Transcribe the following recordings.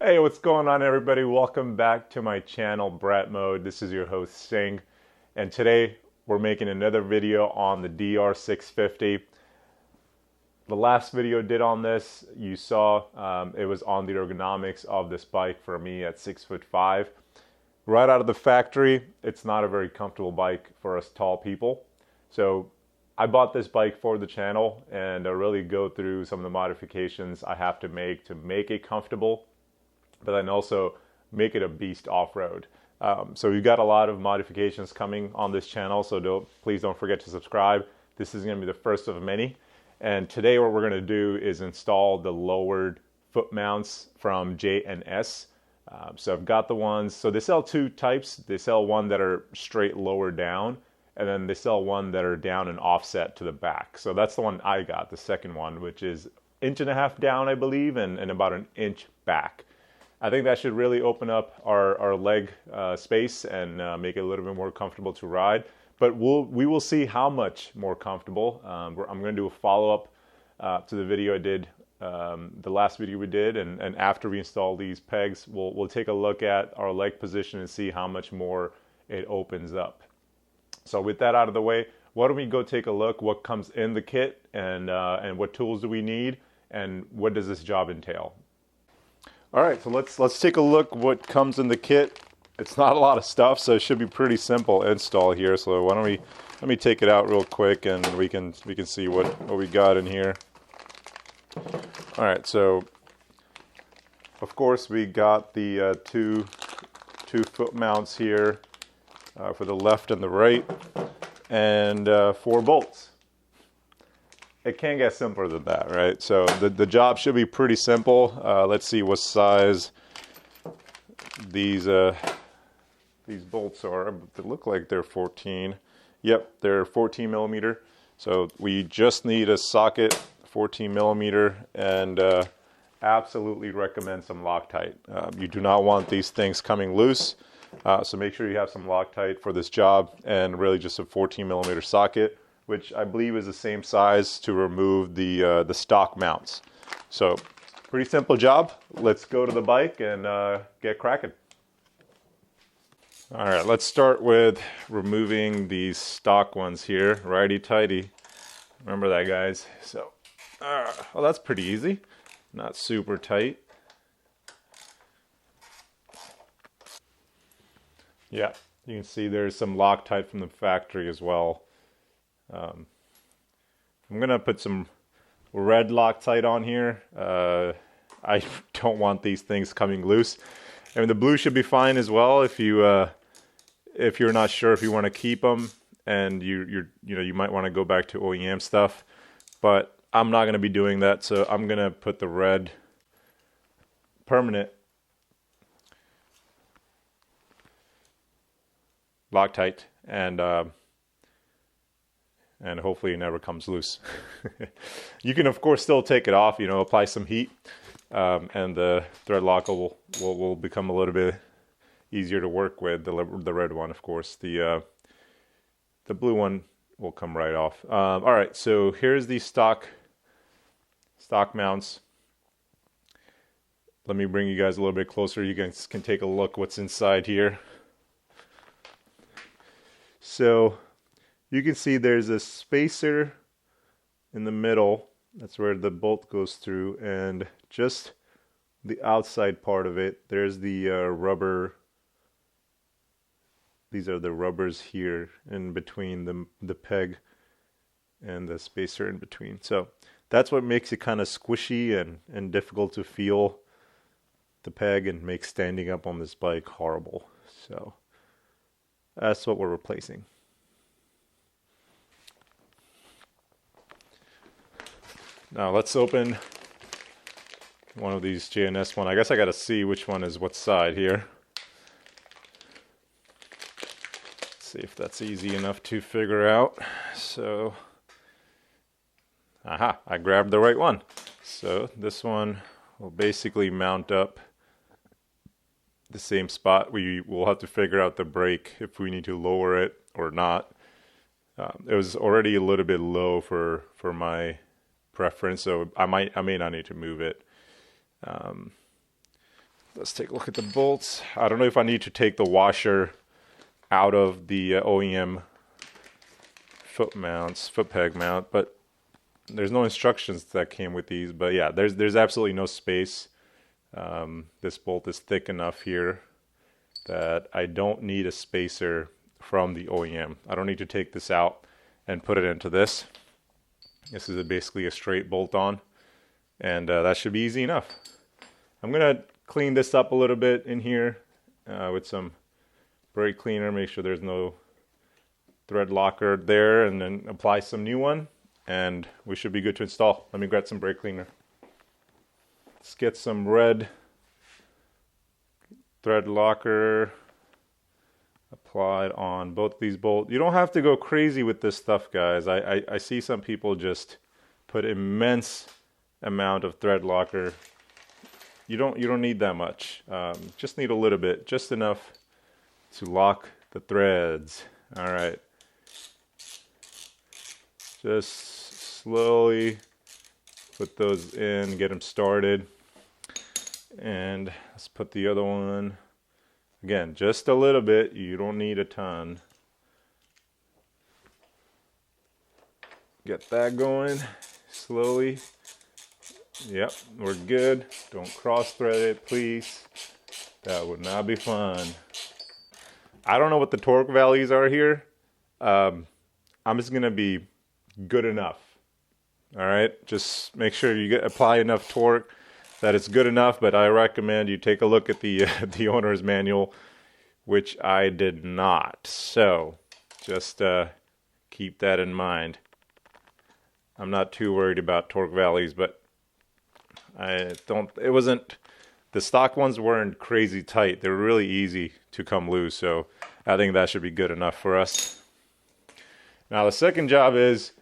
Hey, what's going on, everybody? Welcome back to my channel, Brat Mode. This is your host, Singh, and today we're making another video on the DR650. The last video I did on this, you saw it was on the ergonomics of this bike for me at 6'5". Right out of the factory, it's not a very comfortable bike for us tall people. So I bought this bike for the channel and I really go through some of the modifications I have to make it comfortable, but then also make it a beast off-road. So we've got a lot of modifications coming on this channel, so please don't forget to subscribe. This is going to be the first of many. And today what we're going to do is install the lowered foot mounts from JNS. So I've got the ones, so they sell two types. They sell one that are straight lower down, and then they sell one that are down and offset to the back. So that's the one I got, the second one, which is 1.5 inches down, I believe, and about 1 inch back. I think that should really open up our leg space and make it a little bit more comfortable to ride. But we will see how much more comfortable. I'm going to do a follow-up to the video I did, the last video we did, and after we install these pegs, we'll take a look at our leg position and see how much more it opens up. So with that out of the way, why don't we go take a look what comes in the kit and what tools do we need and what does this job entail. All right, so let's take a look what comes in the kit. It's not a lot of stuff, so it should be pretty simple install here. So why don't let me take it out real quick and we can see what we got in here. All right, so of course we got the two foot mounts here for the left and the right, and 4 bolts. It can't get simpler than that, right? So the job should be pretty simple. Let's see what size these bolts are. They look like they're 14. Yep, they're 14 millimeter. So we just need a socket, 14 millimeter, and absolutely recommend some Loctite. You do not want these things coming loose. So make sure you have some Loctite for this job, and really just a 14 millimeter socket, which I believe is the same size to remove the stock mounts. So pretty simple job. Let's go to the bike and get cracking. All right, let's start with removing these stock ones here, righty-tighty. Remember that, guys. So, well, that's pretty easy. Not super tight. Yeah, you can see there's some Loctite from the factory as well. I'm gonna put some red Loctite on here. I don't want these things coming loose. I mean, the blue should be fine as well if you're not sure if you want to keep them, and you might want to go back to OEM stuff. But I'm not gonna be doing that, so I'm gonna put the red permanent Loctite, and hopefully it never comes loose. You can of course still take it off, apply some heat, and the thread locker will become a little bit easier to work with. The red one, of course. The blue one will come right off. All right, so here's the stock mounts. Let me bring you guys a little bit closer. You guys can take a look what's inside here. So you can see there's a spacer in the middle. That's where the bolt goes through, and just the outside part of it, there's the rubber. These are the rubbers here in between the peg and the spacer in between. So that's what makes it kind of squishy and difficult to feel the peg, and makes standing up on this bike horrible. So that's what we're replacing. Now let's open one of these JNS one. I guess I gotta see which one is what side here. Let's see if that's easy enough to figure out. So, aha, I grabbed the right one. So this one will basically mount up the same spot. We will have to figure out the brake if we need to lower it or not. It was already a little bit low for my preference, so I may not need to move it. let's take a look at the bolts. I don't know if I need to take the washer out of the OEM foot peg mount, but there's no instructions that came with these. But yeah, there's absolutely no space. This bolt is thick enough here that I don't need a spacer from the OEM. I don't need to take this out and put it into this. This is basically a straight bolt on, and that should be easy enough. I'm gonna clean this up a little bit in here with some brake cleaner, make sure there's no thread locker there, and then apply some new one, and we should be good to install. Let me grab some brake cleaner. Let's get some red thread locker applied on both these bolts. You don't have to go crazy with this stuff, guys. I see some people just put immense amount of thread locker. You don't need that much. Just need a little bit, just enough to lock the threads. All right. Just slowly put those in, get them started. And let's put the other one, again, just a little bit. You don't need a ton. Get that going slowly. Yep, we're good. Don't cross thread it, please. That would not be fun. I don't know what the torque values are here. I'm just gonna be good enough. All right, just make sure you apply enough torque that it's good enough, but I recommend you take a look at the the owner's manual, which I did not. So just keep that in mind. I'm not too worried about torque values, but the stock ones weren't crazy tight. They're really easy to come loose, so I think that should be good enough for us. Now the second job is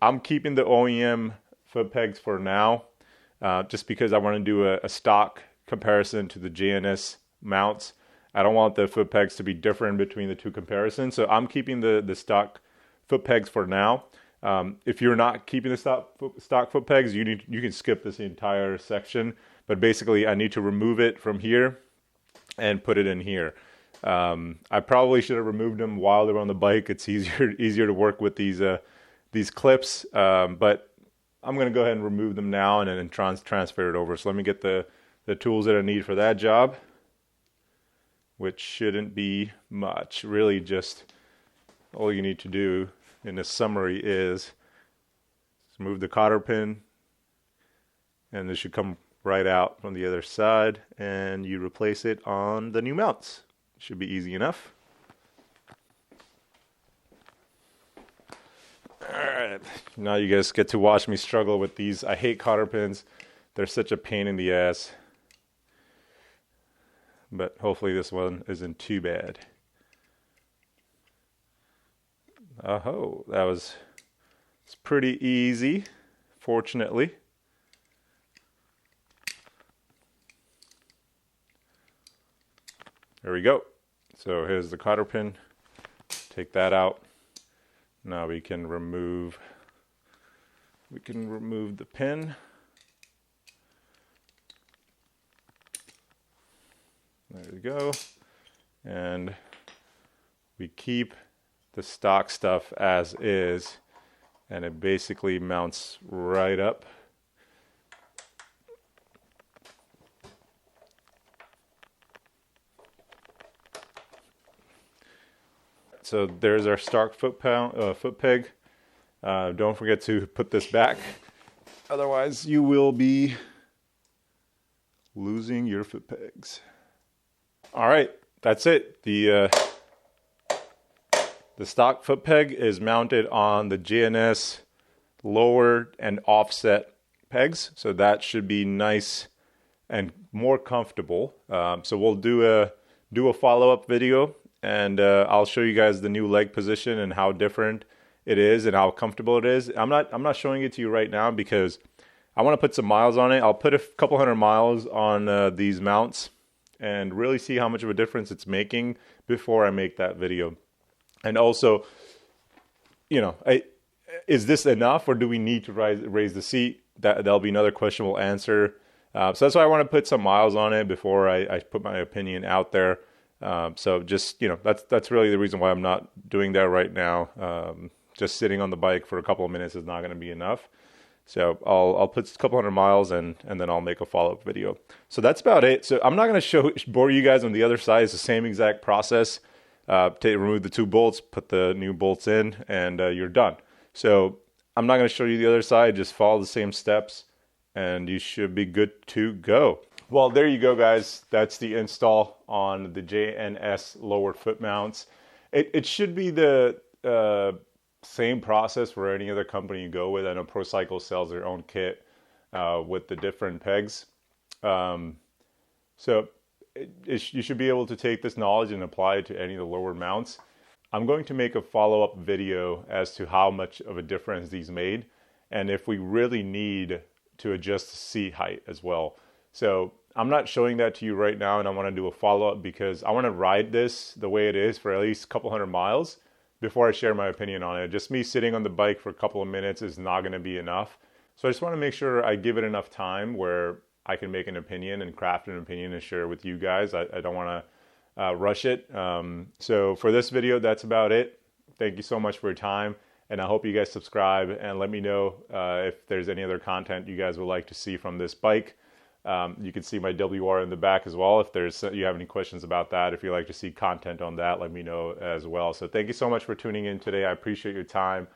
I'm keeping the OEM foot pegs for now. Just because I want to do a stock comparison to the JNS mounts. I don't want the foot pegs to be different between the two comparisons, so I'm keeping the stock foot pegs for now. If you're not keeping the stock foot pegs, you can skip this entire section, but basically I need to remove it from here and put it in here. I probably should have removed them while they're on the bike. It's easier to work with these clips, but I'm going to go ahead and remove them now and then transfer it over. So let me get the tools that I need for that job, which shouldn't be much. Really just all you need to do in this summary is move the cotter pin, and this should come right out from the other side, and you replace it on the new mounts. Should be easy enough. Alright, now you guys get to watch me struggle with these. I hate cotter pins. They're such a pain in the ass. But hopefully this one isn't too bad. Oh, it's pretty easy, fortunately. There we go. So here's the cotter pin. Take that out. Now we can remove the pin. There we go. And we keep the stock stuff as is, and it basically mounts right up. So there's our stock foot peg. Don't forget to put this back. Otherwise, you will be losing your foot pegs. All right, that's it. The stock foot peg is mounted on the JNS lower and offset pegs, so that should be nice and more comfortable. So we'll do a follow-up video, and I'll show you guys the new leg position and how different it is and how comfortable it is. I'm not showing it to you right now because I want to put some miles on it. I'll put a couple hundred miles on these mounts and really see how much of a difference it's making before I make that video. And also, you know, is this enough, or do we need to raise the seat? That'll be another question we'll answer So that's why I want to put some miles on it before I put my opinion out there. So just, that's really the reason why I'm not doing that right now. Just sitting on the bike for a couple of minutes is not going to be enough. So I'll put a couple hundred miles and then I'll make a follow-up video. So that's about it. So I'm not going to bore you guys on the other side. It's the same exact process. Remove the 2 bolts, put the new bolts in, and you're done. So I'm not going to show you the other side. Just follow the same steps and you should be good to go. Well, there you go, guys. That's the install on the JNS lower foot mounts. It should be the same process for any other company you go with. I know ProCycle sells their own kit with the different pegs. So you should be able to take this knowledge and apply it to any of the lower mounts. I'm going to make a follow-up video as to how much of a difference these made and if we really need to adjust the seat height as well. So I'm not showing that to you right now, and I want to do a follow-up because I want to ride this the way it is for at least a couple hundred miles before I share my opinion on it. Just me sitting on the bike for a couple of minutes is not going to be enough. So I just want to make sure I give it enough time where I can make an opinion and craft an opinion and share it with you guys. I don't want to rush it. So for this video, that's about it. Thank you so much for your time. And I hope you guys subscribe and let me know if there's any other content you guys would like to see from this bike. You can see my WR in the back as well. If you have any questions about that, if you'd like to see content on that, let me know as well. So thank you so much for tuning in today. I appreciate your time.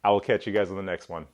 I will catch you guys on the next one.